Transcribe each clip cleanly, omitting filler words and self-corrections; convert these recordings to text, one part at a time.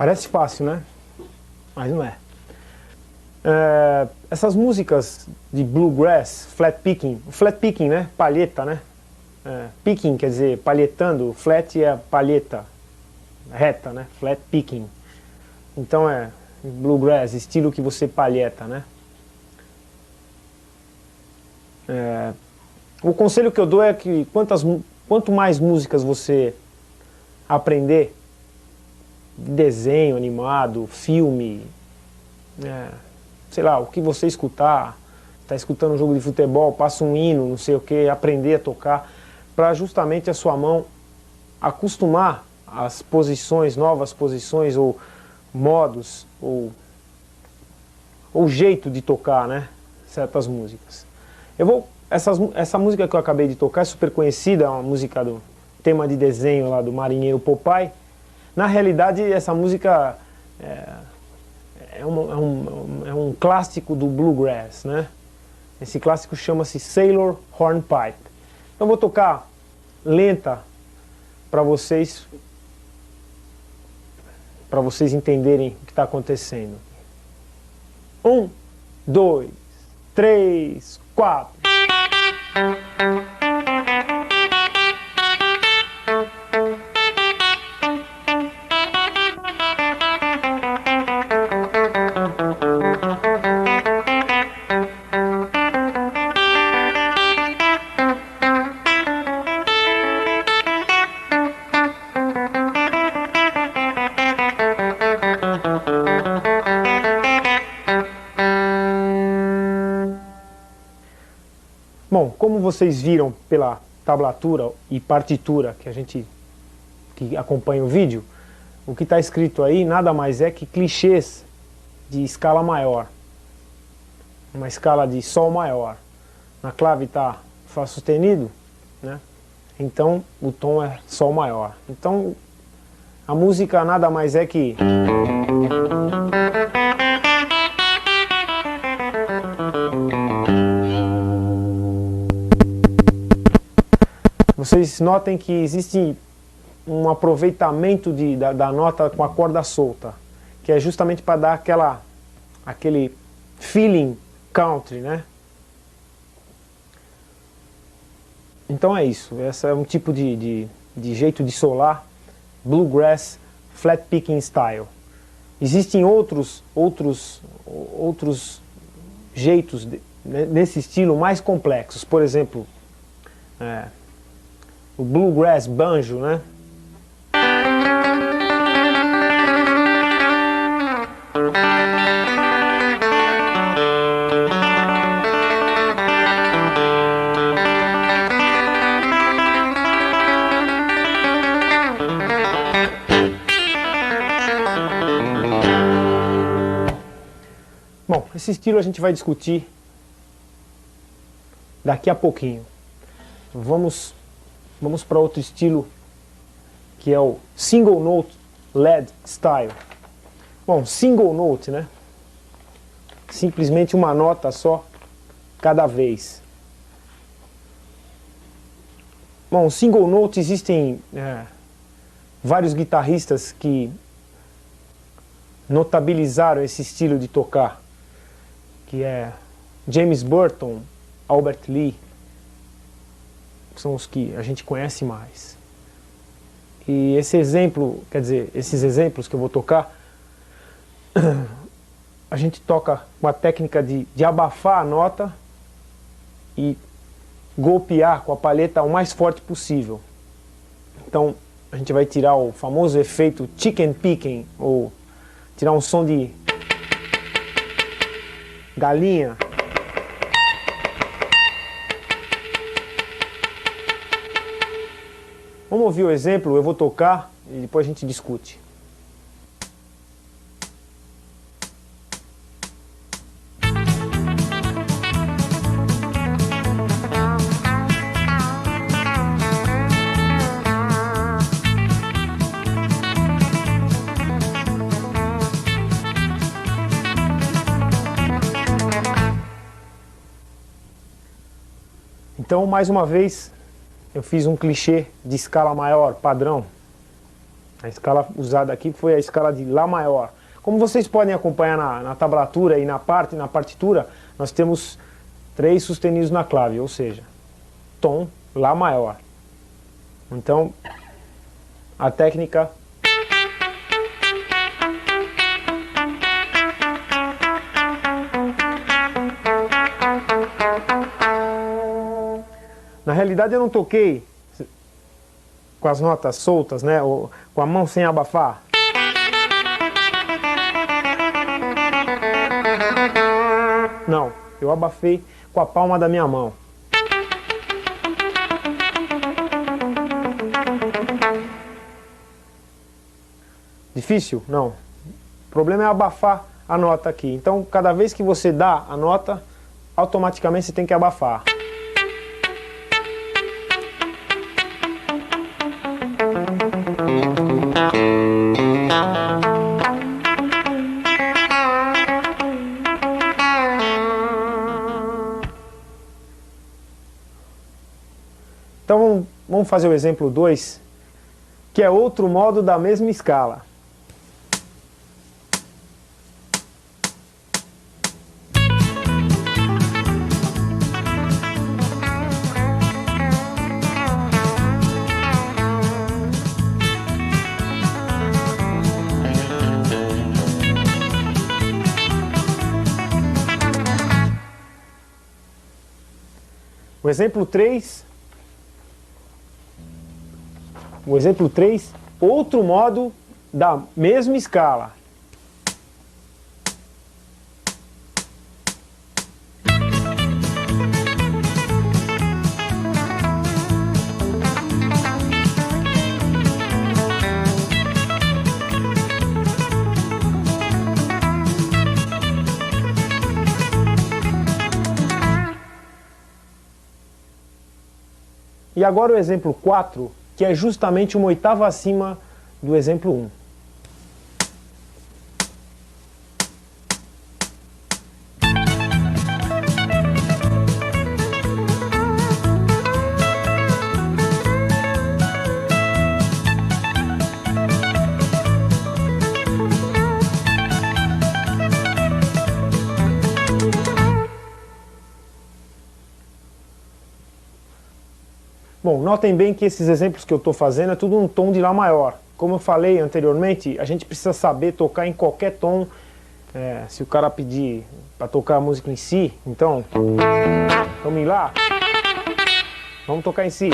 Parece fácil, né? Mas não é. Essas músicas de bluegrass, flat picking, né? Palheta, né? Picking quer dizer palhetando, flat é palheta, reta, né? Flat picking. Então bluegrass, estilo que você palheta, né? O conselho que eu dou é que quanto mais músicas você aprender, desenho animado, filme, sei lá, o que você escutar, está escutando um jogo de futebol, passa um hino, não sei o que, aprender a tocar, para justamente a sua mão acostumar às posições, novas posições ou modos ou jeito de tocar, né, certas músicas. Essa música que eu acabei de tocar é super conhecida, é uma música do tema de desenho lá do Marinheiro Popeye. Na realidade, essa música é um clássico do bluegrass, né? Esse clássico chama-se Sailor Hornpipe. Então vou tocar lenta para vocês entenderem o que está acontecendo. 1, 2, 3, 4. Bom, como vocês viram pela tablatura e partitura que acompanha o vídeo, o que está escrito aí nada mais é que clichês de escala maior. Uma escala de Sol maior. Na clave está Fá sustenido, né? Então o tom é Sol maior. Então a música nada mais é que... Vocês notem que existe um aproveitamento da nota com a corda solta, que é justamente para dar aquele feeling country, né? Então é isso, esse é um tipo de jeito de solar bluegrass flat picking style. Existem outros jeitos nesse estilo mais complexos, por exemplo, o bluegrass banjo, né? Bom, esse estilo a gente vai discutir daqui a pouquinho. Vamos para outro estilo, que é o single note lead style. Bom, single note, né? Simplesmente uma nota só cada vez. Bom, single note existem vários guitarristas que notabilizaram esse estilo de tocar, que é James Burton, Albert Lee, são os que a gente conhece mais. E esse exemplo, quer dizer, esses exemplos que eu vou tocar, a gente toca com a técnica de abafar a nota e golpear com a palheta o mais forte possível. Então a gente vai tirar o famoso efeito chicken picking, ou tirar um som de galinha. Vamos ouvir o exemplo, eu vou tocar e depois a gente discute. Então, mais uma vez, eu fiz um clichê de escala maior, padrão. A escala usada aqui foi a escala de Lá maior. Como vocês podem acompanhar na tablatura e na partitura, nós temos 3 sustenidos na clave, ou seja, tom Lá maior. Então, a técnica... Na realidade eu não toquei com as notas soltas, né, ou com a mão sem abafar. Não, eu abafei com a palma da minha mão. Difícil? Não. O problema é abafar a nota aqui. Então, cada vez que você dá a nota, automaticamente você tem que abafar. Então vamos fazer o exemplo 2, que é outro modo da mesma escala. O exemplo 3, outro modo da mesma escala. E agora o exemplo 4, que é justamente uma oitava acima do exemplo 1. Bom, notem bem que esses exemplos que eu estou fazendo é tudo um tom de Lá maior. Como eu falei anteriormente, a gente precisa saber tocar em qualquer tom. Se o cara pedir para tocar a música em Si, então, vamos em Lá, vamos tocar em Si.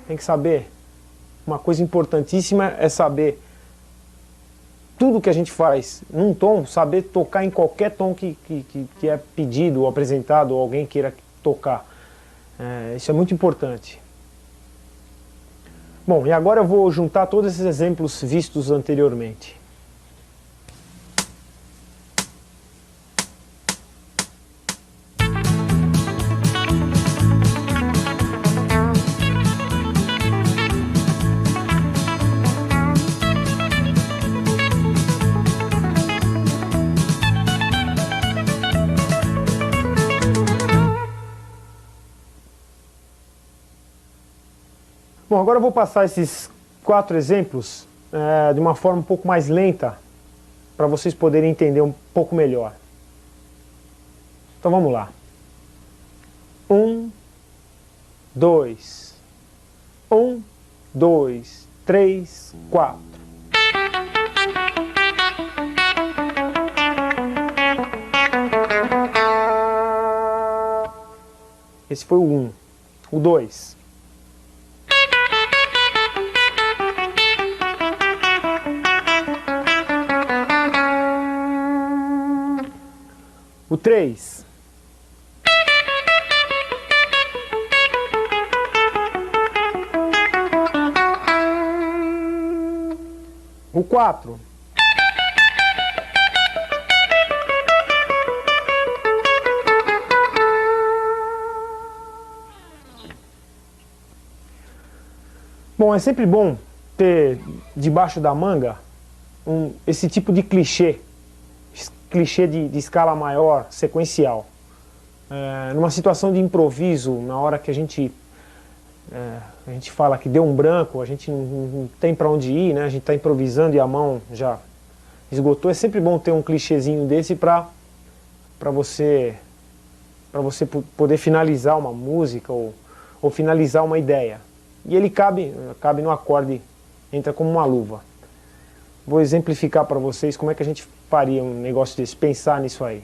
Tem que saber. Uma coisa importantíssima é saber tudo que a gente faz num tom, saber tocar em qualquer tom que é pedido ou apresentado ou alguém queira tocar. Isso é muito importante. Bom, e agora eu vou juntar todos esses exemplos vistos anteriormente. Bom, agora eu vou passar esses 4 exemplos de uma forma um pouco mais lenta, para vocês poderem entender um pouco melhor. Então vamos lá. 1, 2, 1, 2, 3, 4. Esse foi o 1. O 2. O 3. O 4. Bom, é sempre bom ter debaixo da manga esse tipo de clichê de escala maior, sequencial. Numa situação de improviso, na hora que a gente a gente fala que deu um branco, a gente não tem para onde ir, né? A gente está improvisando e a mão já esgotou. É sempre bom ter um clichêzinho desse para você poder finalizar uma música ou finalizar uma ideia. E ele cabe no acorde, entra como uma luva. Vou exemplificar para vocês como é que a gente faria um negócio desse, pensar nisso aí.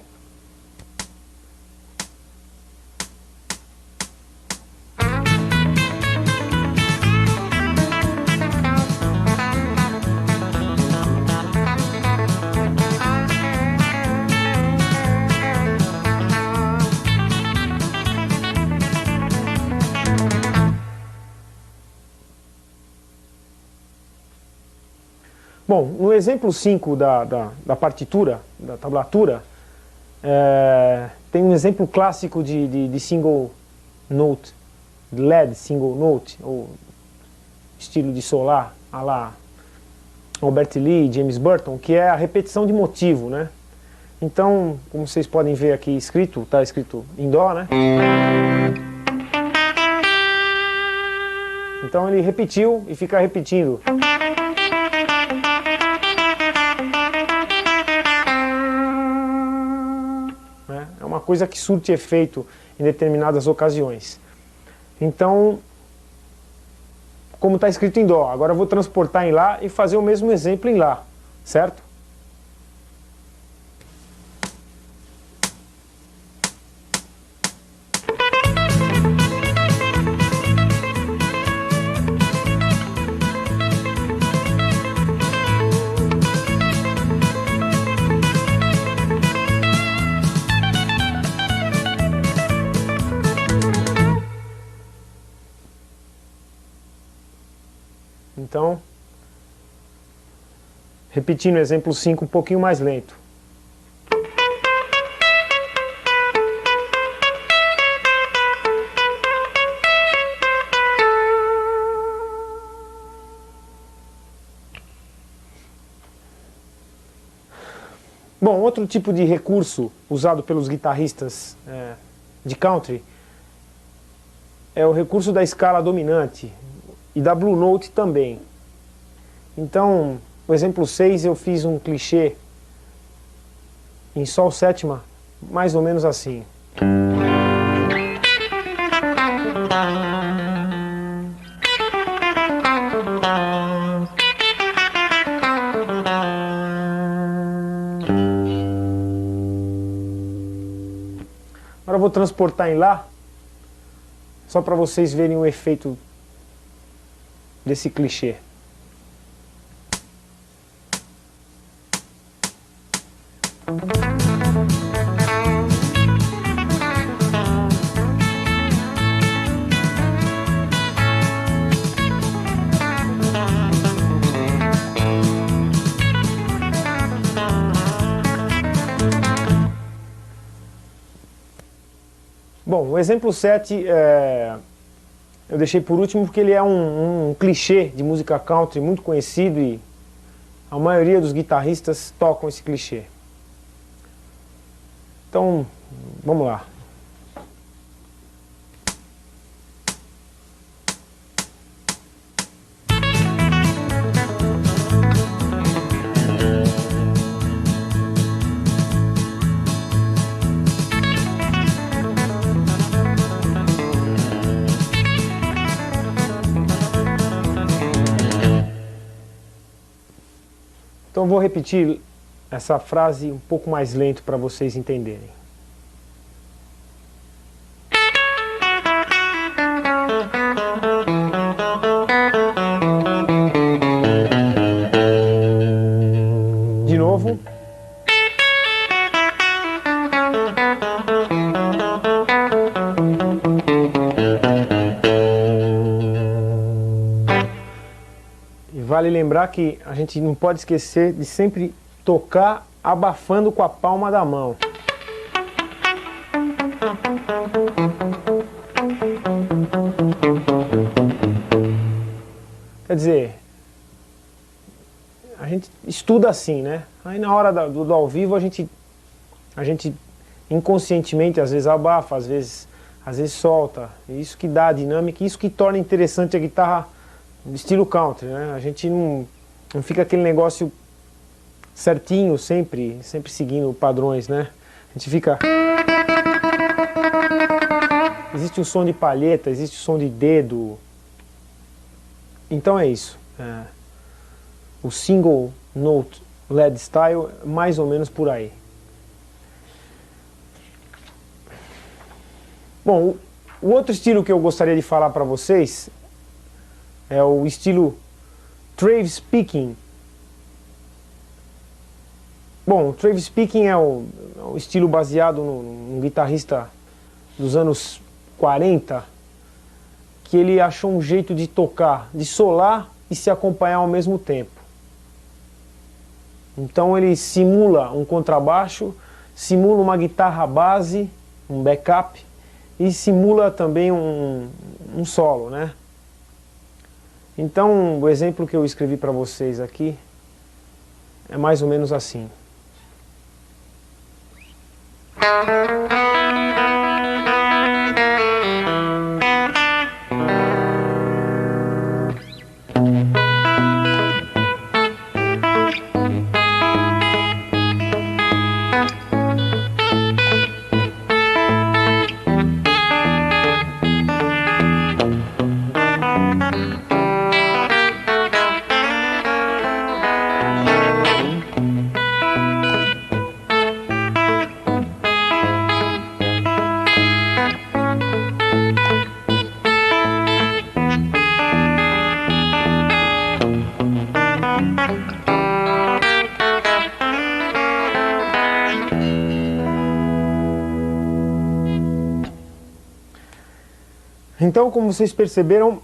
Bom, no exemplo 5 da partitura, da tablatura, tem um exemplo clássico de single note, lead single note, ou estilo de solar, à la Albert Lee, James Burton, que é a repetição de motivo, né? Então, como vocês podem ver aqui escrito, está escrito em Dó, né? Então ele repetiu e fica repetindo. É uma coisa que surte efeito em determinadas ocasiões. Então, como está escrito em Dó, agora eu vou transportar em Lá e fazer o mesmo exemplo em Lá, certo? Então, repetindo o exemplo 5 um pouquinho mais lento. Bom, outro tipo de recurso usado pelos guitarristas de country é o recurso da escala dominante e da Blue Note também. Então, no exemplo 6 eu fiz um clichê em Sol sétima, mais ou menos assim. Agora eu vou transportar em Lá, só para vocês verem o efeito desse clichê. Bom, o exemplo 7 eu deixei por último porque ele é um clichê de música country muito conhecido e a maioria dos guitarristas tocam esse clichê. Então, vamos lá. Então vou repetir essa frase um pouco mais lento para vocês entenderem. De novo. Vale lembrar que a gente não pode esquecer de sempre tocar abafando com a palma da mão. Quer dizer, a gente estuda assim, né? Aí na hora do ao vivo a gente inconscientemente às vezes abafa, às vezes às vezes solta. Isso que dá a dinâmica, isso que torna interessante a guitarra estilo country, né? A gente não fica aquele negócio certinho sempre seguindo padrões, né? A gente fica... Existe o som de palheta, existe o som de dedo. Então é isso. O single note lead style, mais ou menos por aí. Bom, o outro estilo que eu gostaria de falar para vocês é o estilo Travis Picking. Bom, o Travis Picking é um estilo baseado num guitarrista dos anos 40, que ele achou um jeito de tocar, de solar e se acompanhar ao mesmo tempo. Então ele simula um contrabaixo, simula uma guitarra base, um backup, e simula também um solo, né? Então o exemplo que eu escrevi para vocês aqui é mais ou menos assim. Então, como vocês perceberam,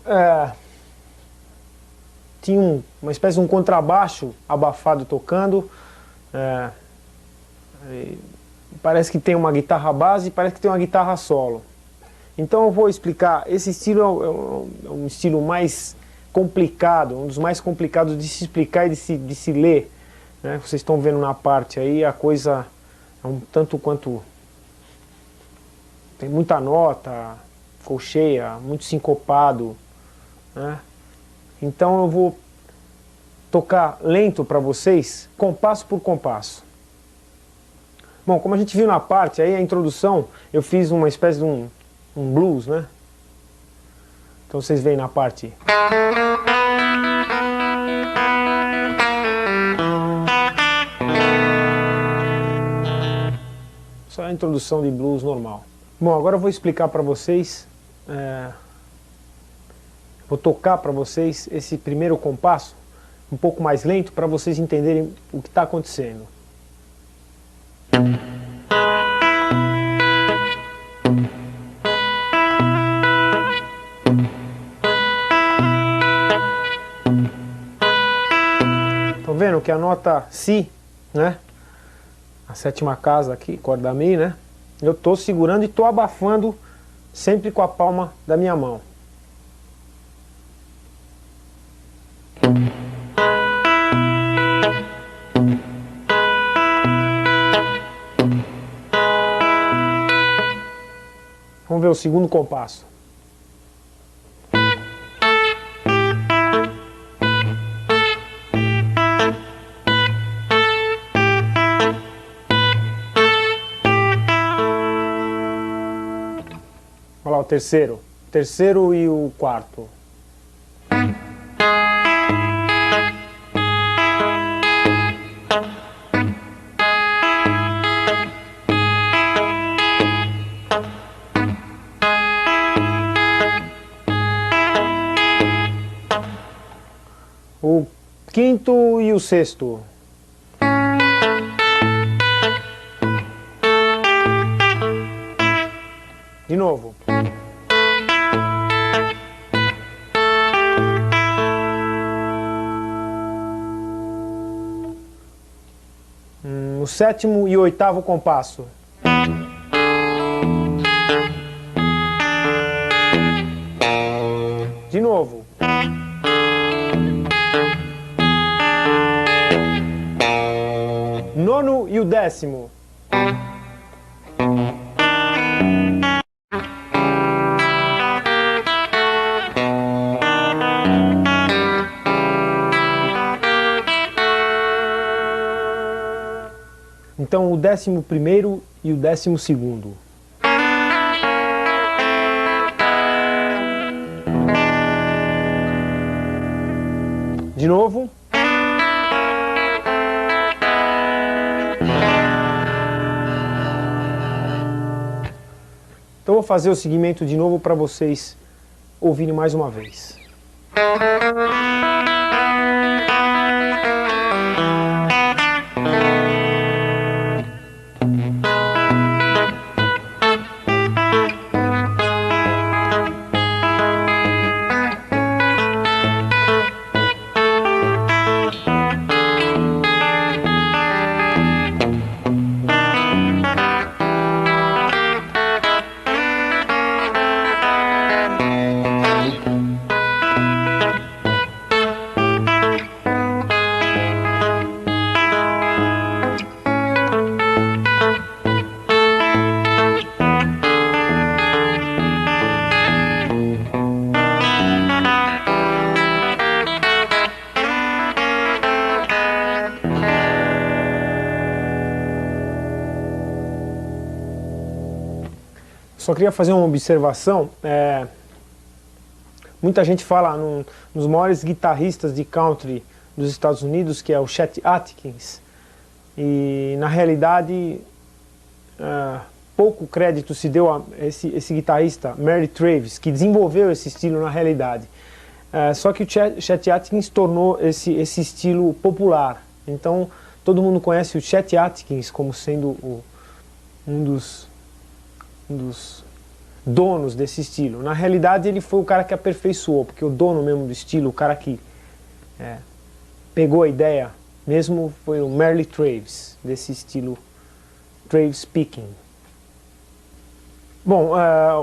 tinha uma espécie de um contrabaixo abafado tocando. Parece que tem uma guitarra base, parece que tem uma guitarra solo. Então eu vou explicar, esse estilo é um estilo mais complicado, um dos mais complicados de se explicar e de se ler, né? Vocês estão vendo na parte aí, a coisa é um tanto quanto... tem muita nota, colcheia, muito sincopado, né? Então eu vou tocar lento para vocês, compasso por compasso. Bom, como a gente viu na parte aí, a introdução, eu fiz uma espécie de um blues, né? Então vocês veem na parte. Só a introdução de blues normal. Bom, agora eu vou explicar para vocês, vou tocar para vocês esse primeiro compasso, um pouco mais lento, para vocês entenderem o que está acontecendo. Estão vendo que a nota Si, né? A sétima casa aqui, corda Mi, né? Eu estou segurando e estou abafando sempre com a palma da minha mão. Vamos ver o segundo compasso. Olha lá o terceiro. O terceiro e o quarto. O quinto e o sexto. De novo. O sétimo e o oitavo compasso. De novo. Nono e o décimo. Então o 11º e o 12º. De novo. Então vou fazer o segmento de novo para vocês ouvirem mais uma vez. Só queria fazer uma observação. Muita gente fala nos maiores guitarristas de country dos Estados Unidos, que é o Chet Atkins, e na realidade pouco crédito se deu a esse guitarrista, Merle Travis, que desenvolveu esse estilo na realidade. Só que o Chet Atkins tornou esse estilo popular. Então todo mundo conhece o Chet Atkins como sendo um dos donos desse estilo. Na realidade ele foi o cara que aperfeiçoou, porque o dono mesmo do estilo, o cara que pegou a ideia mesmo, foi o Merle Travis, desse estilo Travis Picking. Bom,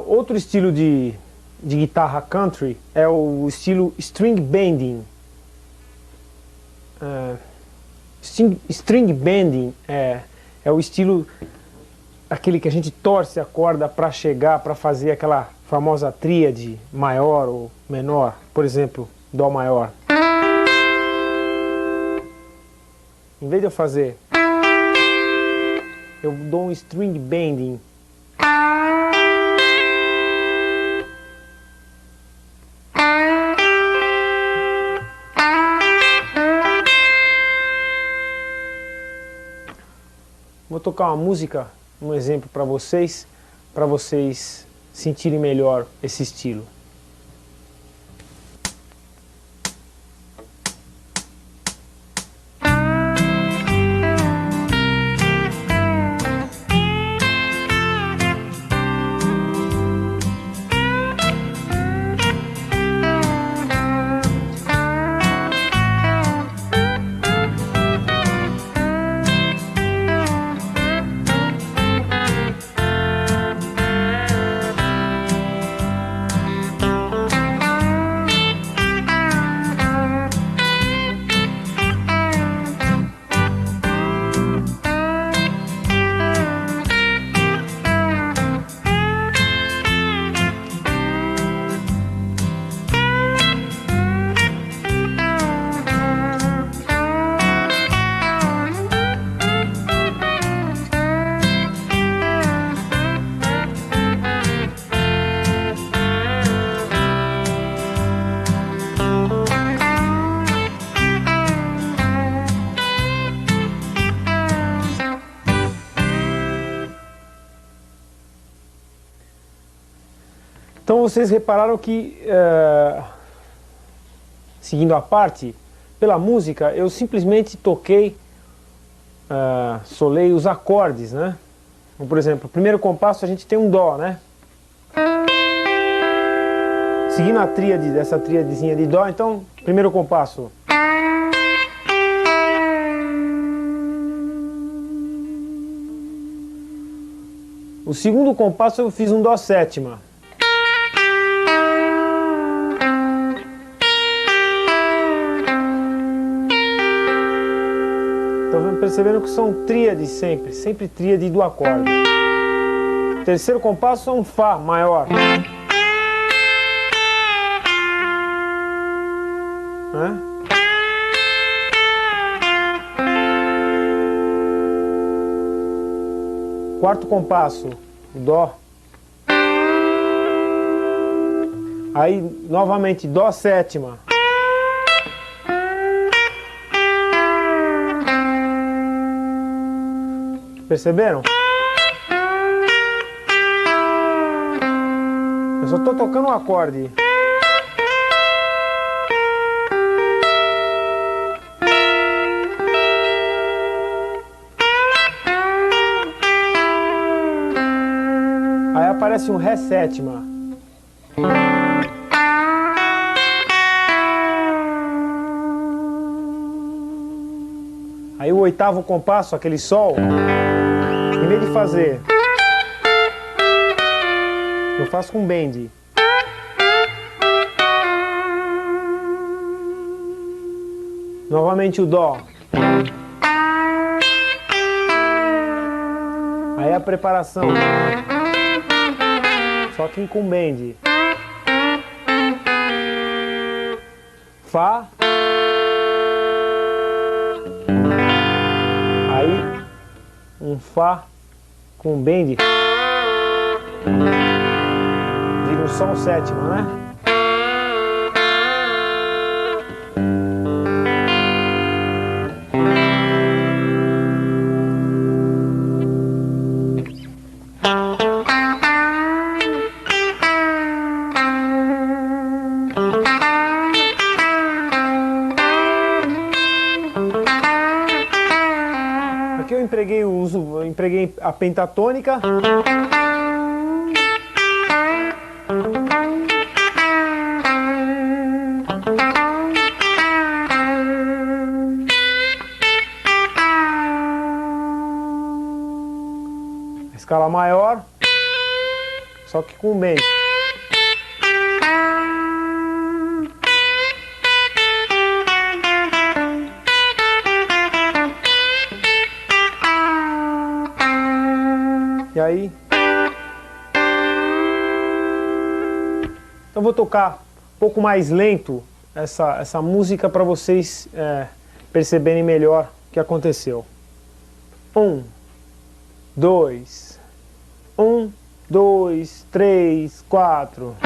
outro estilo de guitarra country é o estilo string bending. String bending é o estilo aquele que a gente torce a corda para chegar, para fazer aquela famosa tríade maior ou menor, por exemplo, Dó maior. Em vez de eu fazer, eu dou um string bending. Vou tocar uma música, um exemplo para vocês sentirem melhor esse estilo. Então vocês repararam que, seguindo a parte, pela música, eu simplesmente toquei, solei os acordes, né? Então, por exemplo, o primeiro compasso a gente tem um Dó, né? Seguindo a tríade, essa tríadezinha de Dó, então, primeiro compasso. O segundo compasso eu fiz um Dó sétima. Estão percebendo que são tríades sempre tríade do acorde. Terceiro compasso é um Fá maior. quarto compasso, o Dó. Aí novamente Dó sétima. Perceberam? Eu só estou tocando um acorde. Aí aparece um Ré sétima. Aí o oitavo compasso, aquele Sol, em vez de fazer, eu faço com bend. Novamente o Dó. Aí a preparação. Só que com bend. Fá. Aí um Fá com bend. Vira um Sol sétima, né? Aqui eu empreguei a pentatônica. Escala maior, só que com bend. E aí, então vou tocar um pouco mais lento essa música para vocês perceberem melhor o que aconteceu. 1, 2, 1, 2, 3, 4.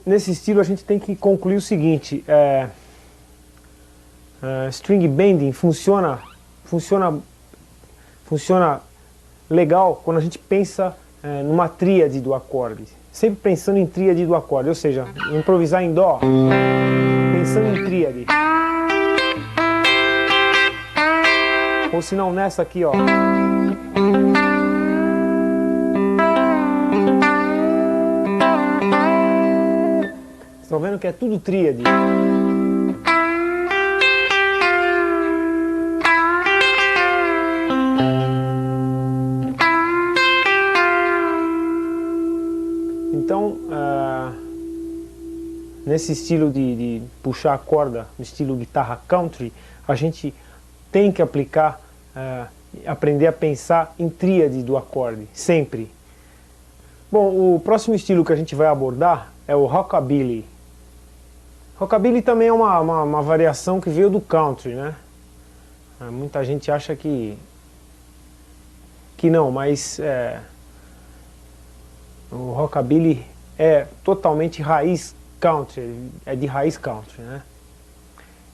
Nesse estilo a gente tem que concluir o seguinte, string bending funciona legal quando a gente pensa numa tríade do acorde, sempre pensando em tríade do acorde, ou seja, improvisar em Dó, pensando em tríade, ou se não nessa aqui, ó. Estão vendo que é tudo tríade. Então, nesse estilo de puxar a corda, no estilo guitarra country, a gente tem que aplicar, aprender a pensar em tríade do acorde, sempre. Bom, o próximo estilo que a gente vai abordar é o Rockabilly. Rockabilly também é uma variação que veio do country, né? Muita gente acha que não, mas o Rockabilly é totalmente raiz country, é de raiz country, né?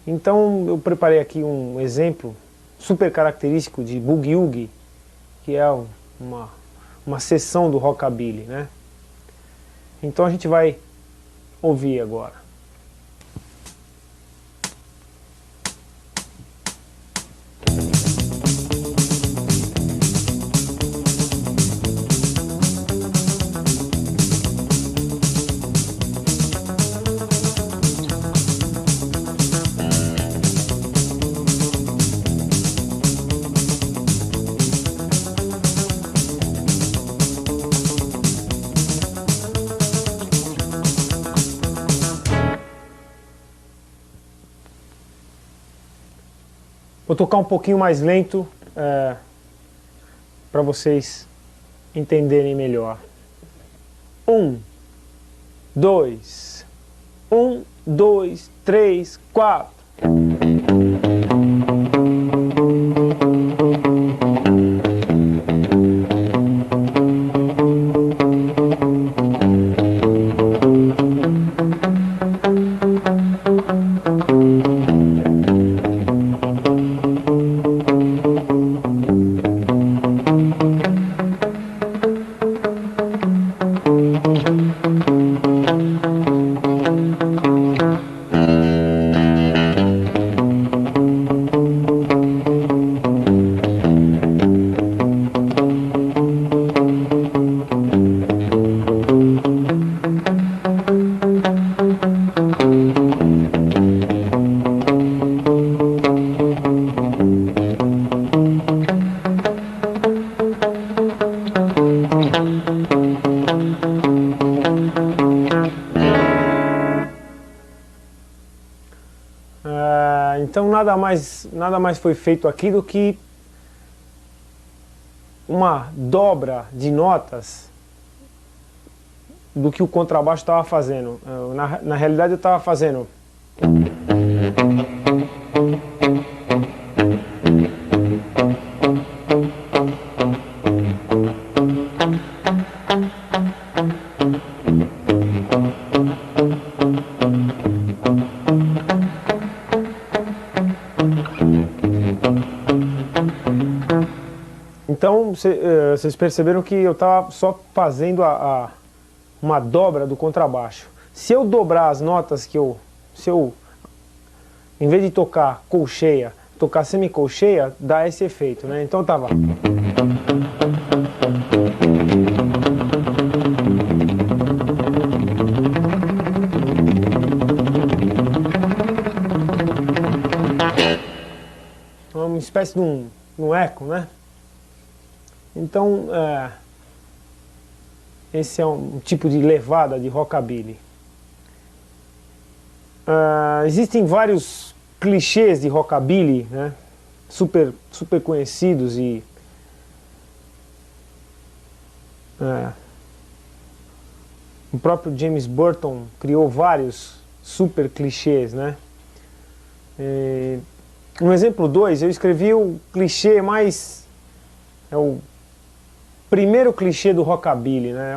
Então eu preparei aqui um exemplo super característico de Boogie Woogie, que é uma seção do Rockabilly, né? Então a gente vai ouvir agora. Vou tocar um pouquinho mais lento para vocês entenderem melhor. 1, 2, 1, 2, 3, 4. Então nada mais foi feito aqui do que uma dobra de notas do que o contrabaixo estava fazendo. Na realidade eu estava fazendo. Então vocês perceberam que eu estava só fazendo uma dobra do contrabaixo. Se eu dobrar as notas se eu em vez de tocar colcheia, tocar semicolcheia, dá esse efeito, né? Então tava. Uma espécie de um eco, né? Então, esse é um tipo de levada de rockabilly. Existem vários clichês de rockabilly, né? super conhecidos e o próprio James Burton criou vários super clichês, né? No exemplo 2, eu escrevi o clichê mais... é o primeiro clichê do rockabilly, né?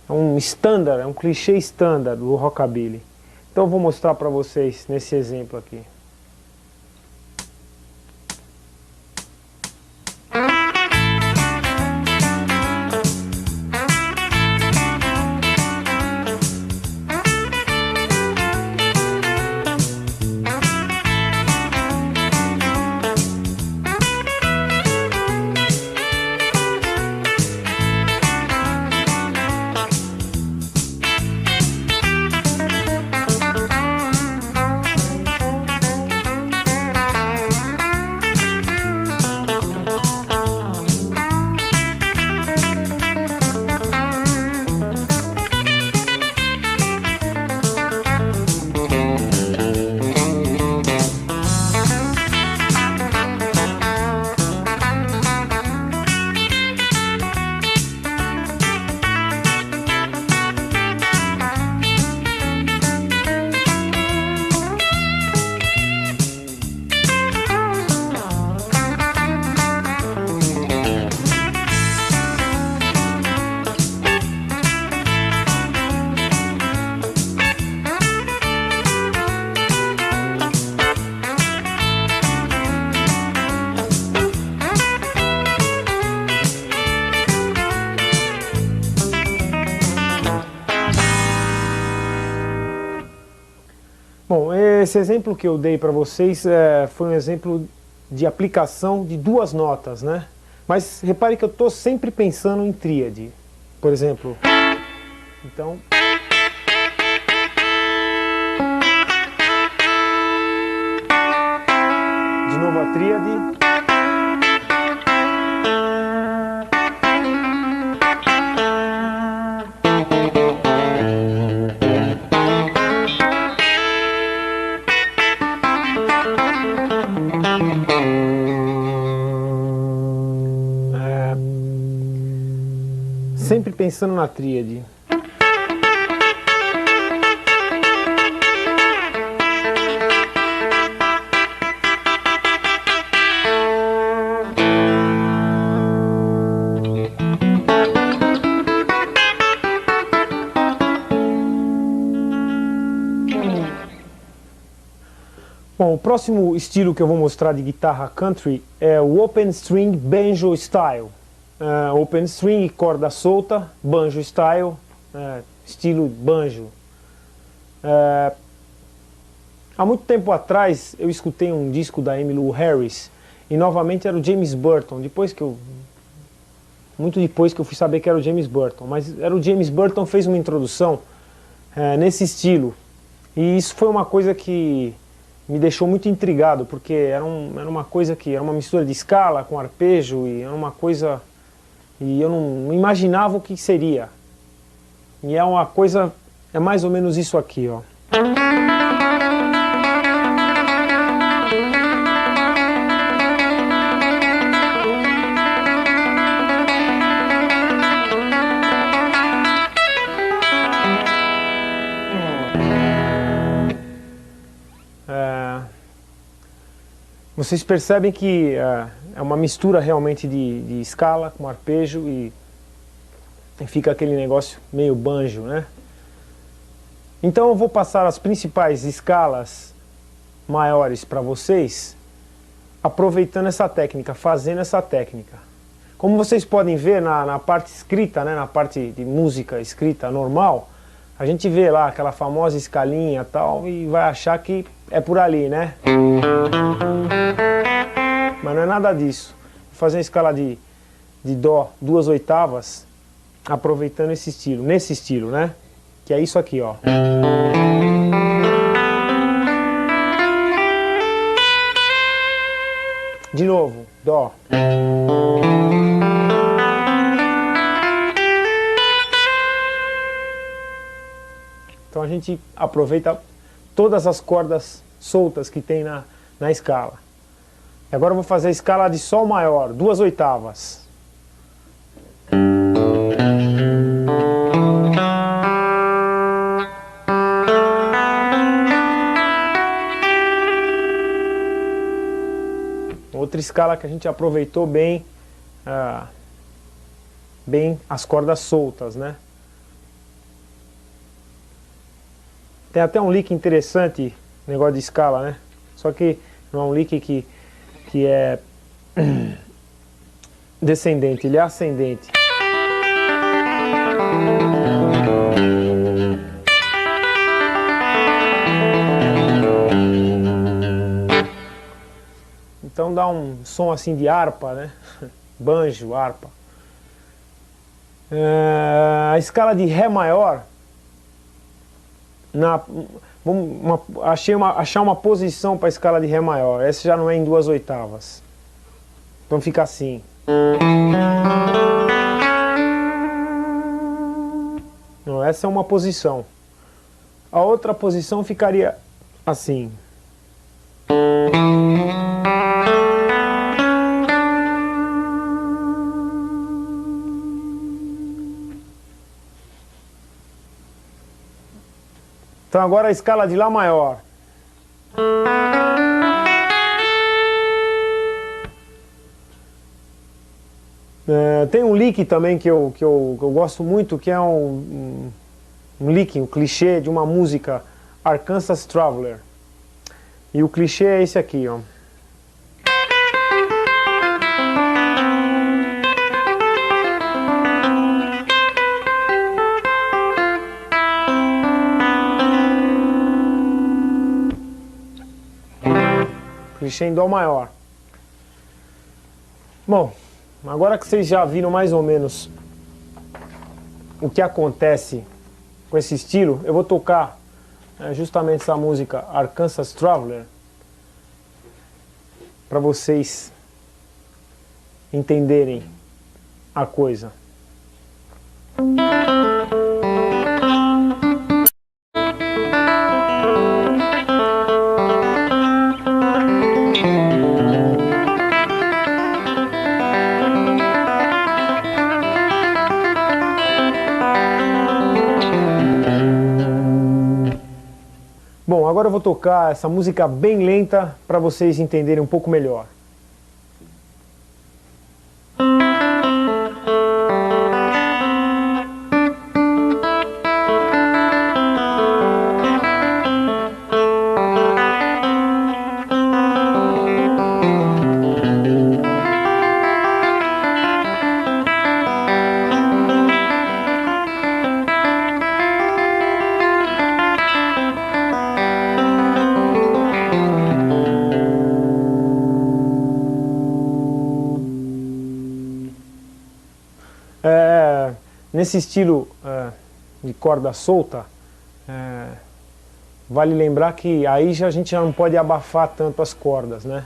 É um standard, é um clichê standard do rockabilly. Então eu vou mostrar para vocês nesse exemplo aqui. Bom, esse exemplo que eu dei para vocês foi um exemplo de aplicação de duas notas, né? Mas repare que eu estou sempre pensando em tríade. Por exemplo, então... de novo a tríade. pensando na tríade. Bom, o próximo estilo que eu vou mostrar de guitarra country é o Open String Banjo Style. Open String, corda solta, banjo style, estilo banjo. Há muito tempo atrás eu escutei um disco da Emmylou Harris e novamente era o James Burton, muito depois que eu fui saber que era o James Burton, mas era o James Burton, fez uma introdução nesse estilo, e isso foi uma coisa que me deixou muito intrigado, porque era uma coisa que era uma mistura de escala com arpejo, e era uma coisa, e eu não imaginava o que seria. E é uma coisa, é mais ou menos isso aqui, ó. Vocês percebem que é uma mistura realmente de escala com arpejo e fica aquele negócio meio banjo, né? Então eu vou passar as principais escalas maiores para vocês, aproveitando essa técnica, fazendo essa técnica. Como vocês podem ver na parte escrita, né, na parte de música escrita normal, a gente vê lá aquela famosa escalinha e tal, e vai achar que é por ali, né? Mas não é nada disso. Vou fazer uma escala de Dó 2/8, aproveitando esse estilo, nesse estilo, né? Que é isso aqui, ó. De novo, Dó. Então a gente aproveita todas as cordas soltas que tem na escala. E agora eu vou fazer a escala de Sol maior, 2/8. Outra escala que a gente aproveitou bem, bem as cordas soltas, né? Tem até um lick interessante, negócio de escala, né? Só que não é um lick que é descendente, ele é ascendente. Então dá um som assim de harpa, né? Banjo, harpa. A escala de Ré maior, achar uma posição para a escala de Ré maior. Essa já não é em 2/8. Então fica assim. Não, essa é uma posição. A outra posição ficaria assim. Então agora a escala de Lá maior. Tem um lick também que eu gosto muito, que é um lick, um clichê de uma música, Arkansas Traveler. E o clichê é esse aqui, ó. Clichê em Dó maior. Bom, agora que vocês já viram mais ou menos o que acontece com esse estilo, eu vou tocar justamente essa música Arkansas Traveler para vocês entenderem a coisa. Bom, agora eu vou tocar essa música bem lenta para vocês entenderem um pouco melhor. Nesse estilo de corda solta, vale lembrar que aí a gente já não pode abafar tanto as cordas, né?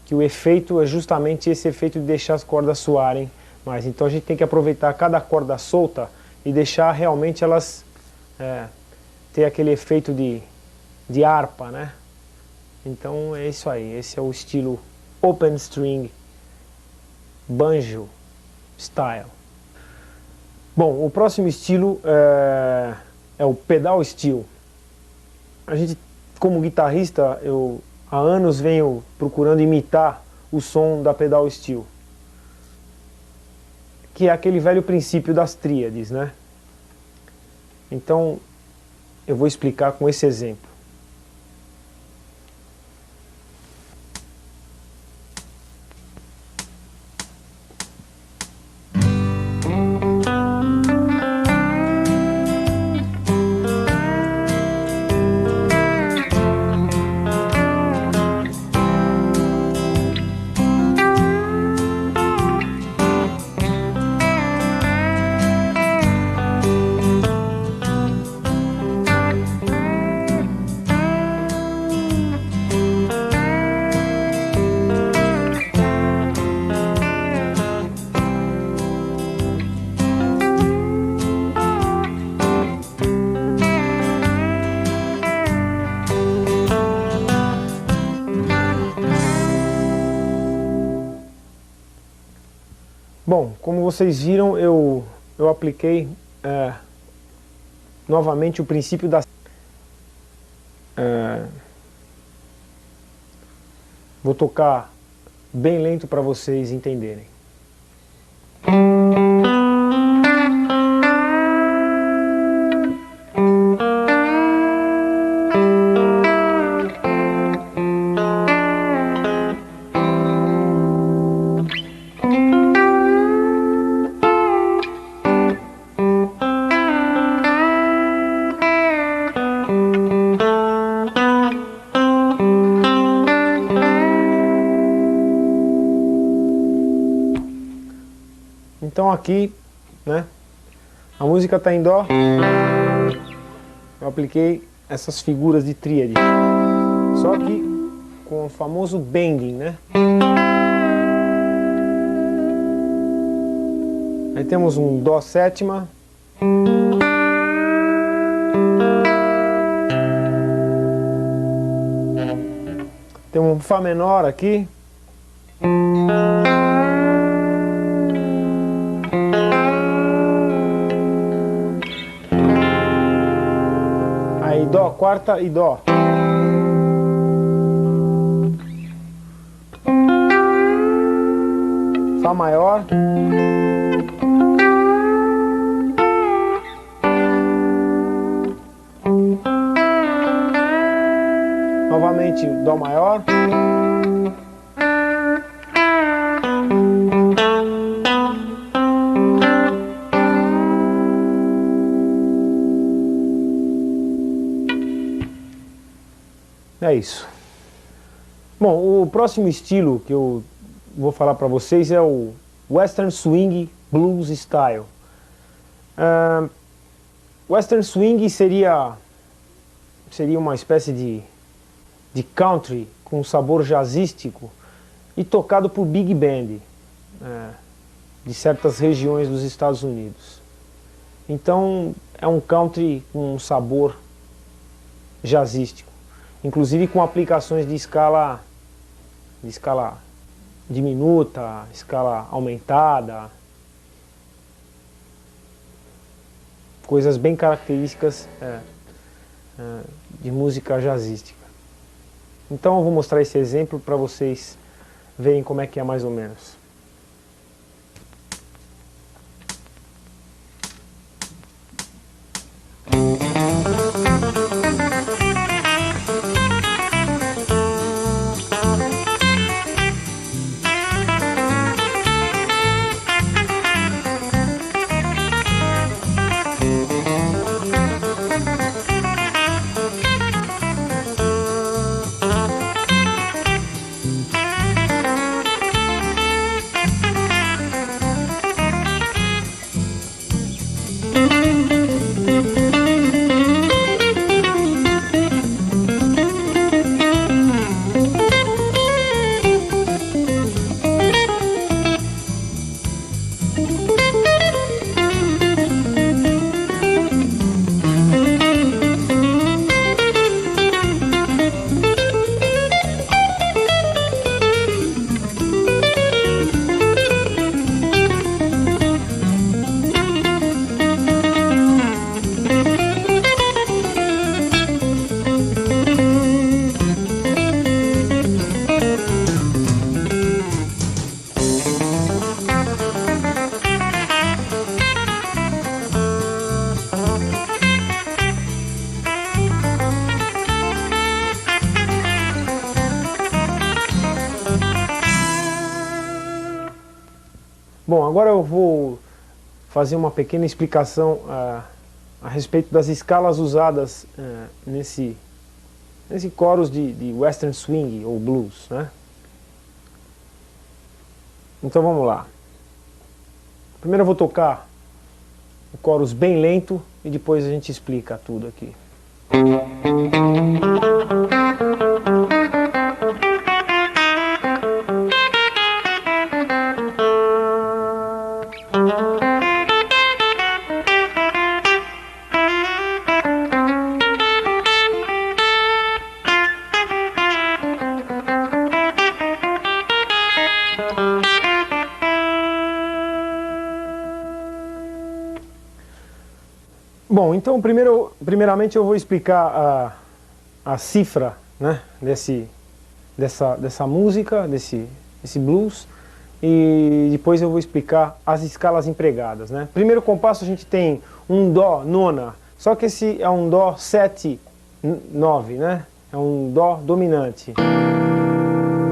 Que o efeito é justamente esse efeito de deixar as cordas soarem mais. Então a gente tem que aproveitar cada corda solta e deixar realmente elas ter aquele efeito de harpa, né? Então é isso aí, esse é o estilo open string banjo style. Bom, o próximo estilo é o pedal steel. A gente, como guitarrista, eu há anos venho procurando imitar o som da pedal steel, que é aquele velho princípio das tríades, né? Então, eu vou explicar com esse exemplo. Bom, como vocês viram, eu apliquei novamente o princípio da... vou tocar bem lento para vocês entenderem. Então aqui, né, a música está em dó, eu apliquei essas figuras de tríade, só que com o famoso bending, né. Aí temos um dó sétima, tem um fá menor aqui, aí dó quarta e dó. Fá maior. Novamente dó maior. É isso. Bom, o próximo estilo que eu vou falar para vocês é o Western Swing Blues Style. Western Swing seria uma espécie de country com sabor jazzístico e tocado por big band de certas regiões dos Estados Unidos. Então é um country com um sabor jazzístico, inclusive com aplicações de escala diminuta, escala aumentada, coisas bem características de música jazzística. Então eu vou mostrar esse exemplo para vocês verem como é que é mais ou menos. Bom, agora eu vou fazer uma pequena explicação a respeito das escalas usadas nesse chorus de Western Swing ou Blues, né? Então vamos lá. Primeiro eu vou tocar o chorus bem lento e depois a gente explica tudo aqui. Bom, então primeiramente eu vou explicar a cifra, né, dessa música, desse blues, e depois eu vou explicar as escalas empregadas, né. Primeiro compasso a gente tem um Dó nona, só que esse é um Dó 7, 9, né, é um Dó dominante.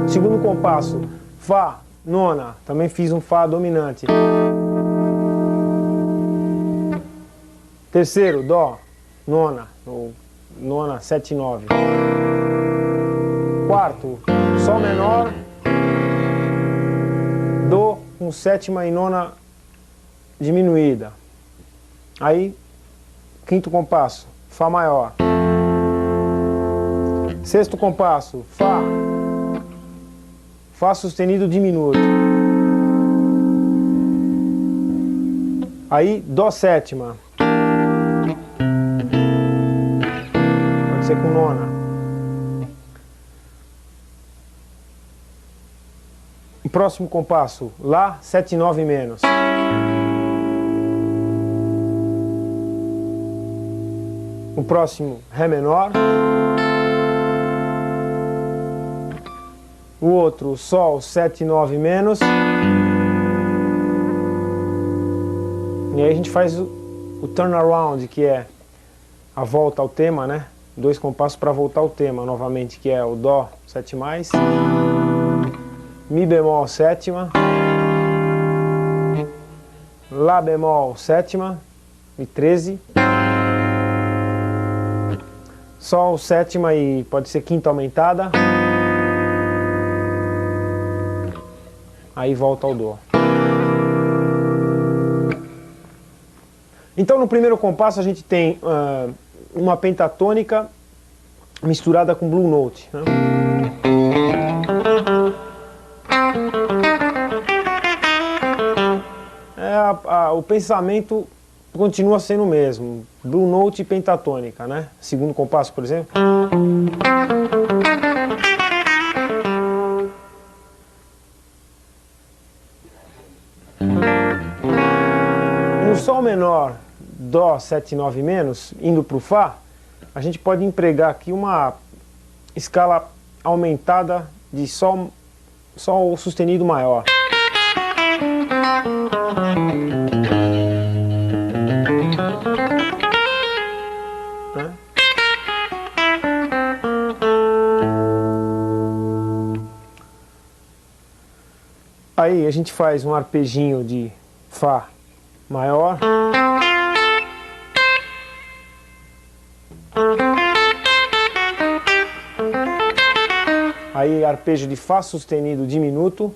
Segundo compasso, Fá nona, também fiz um Fá dominante. Terceiro, Dó, nona, ou nona, 7, 9. Quarto, Sol menor, Dó com sétima e nona diminuída. Aí, quinto compasso, Fá maior. Sexto compasso, Fá, Fá sustenido diminuto. Aí, Dó sétima. Com nona. O próximo compasso, Lá, 7, 9 menos. O próximo, Ré menor. O outro, Sol, 7, 9 menos. E aí a gente faz o turnaround, que é a volta ao tema, né? Dois compassos para voltar ao tema novamente, que é o Dó 7+, Mi bemol sétima, Lá bemol sétima e 13, Sol sétima e pode ser quinta aumentada, aí volta ao Dó. Então no primeiro compasso a gente tem uma pentatônica misturada com Blue Note, né? O pensamento continua sendo o mesmo, Blue Note e pentatônica, né? Segundo compasso, por exemplo. No Sol menor, Dó 7, 9 menos, indo para o Fá, a gente pode empregar aqui uma escala aumentada de Sol sustenido maior. Né? Aí a gente faz um arpejinho de Fá maior. Aí arpejo de Fá sustenido diminuto.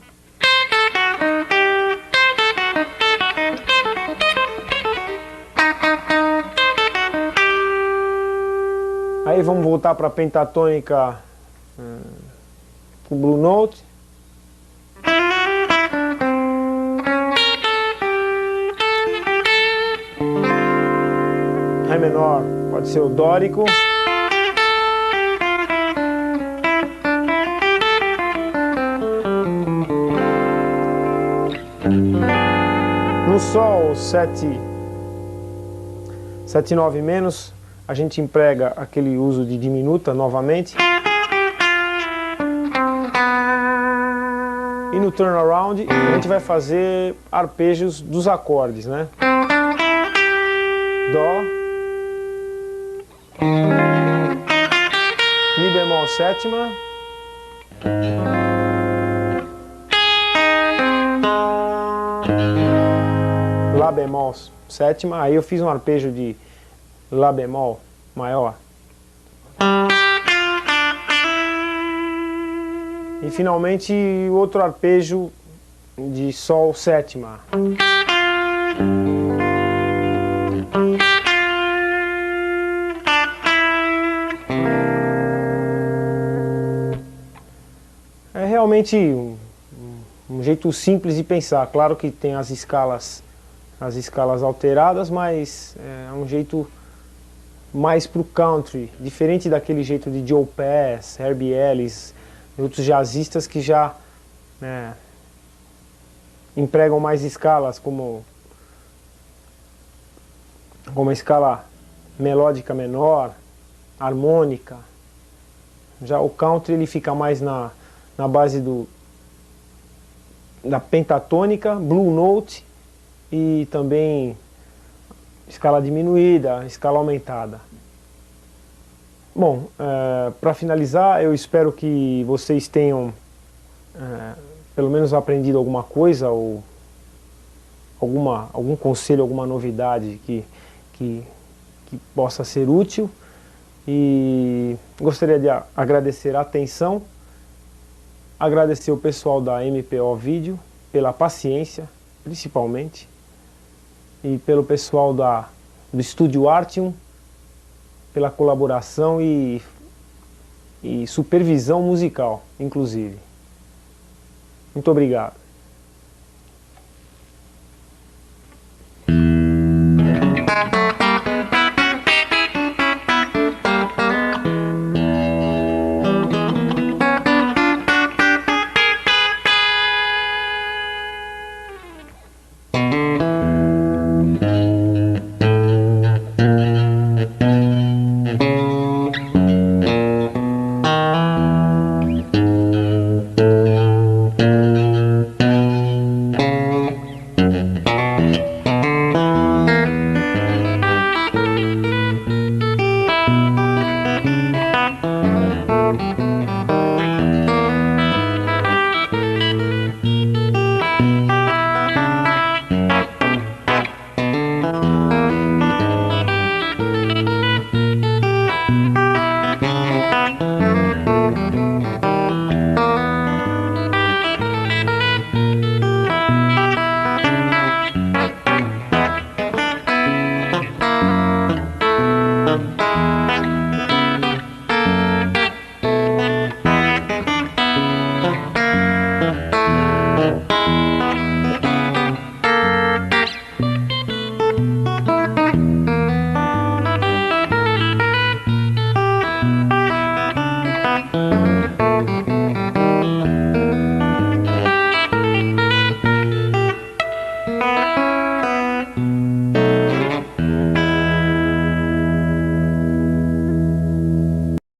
Aí vamos voltar para a pentatônica com Blue Note. Ré menor pode ser o dórico. No Sol 7/9 menos, a gente emprega aquele uso de diminuta novamente. E no turnaround a gente vai fazer arpejos dos acordes, né? Dó, Mi bemol sétima, Lá bemol sétima, aí eu fiz um arpejo de Lá bemol maior. E finalmente outro arpejo de Sol sétima. É realmente um jeito simples de pensar. Claro que tem as escalas alteradas, mas é um jeito mais pro country, diferente daquele jeito de Joe Pass, Herbie Ellis e outros jazzistas que já empregam mais escalas, como a escala melódica menor, harmônica. Já o country ele fica mais na base da pentatônica, Blue Note e também escala diminuída, escala aumentada. Bom, para finalizar, eu espero que vocês tenham pelo menos aprendido alguma coisa ou algum conselho, alguma novidade que possa ser útil. E gostaria de agradecer a atenção, agradecer o pessoal da MPO Vídeo pela paciência, principalmente, e pelo pessoal do Estúdio Artium pela colaboração e supervisão musical, inclusive. Muito obrigado.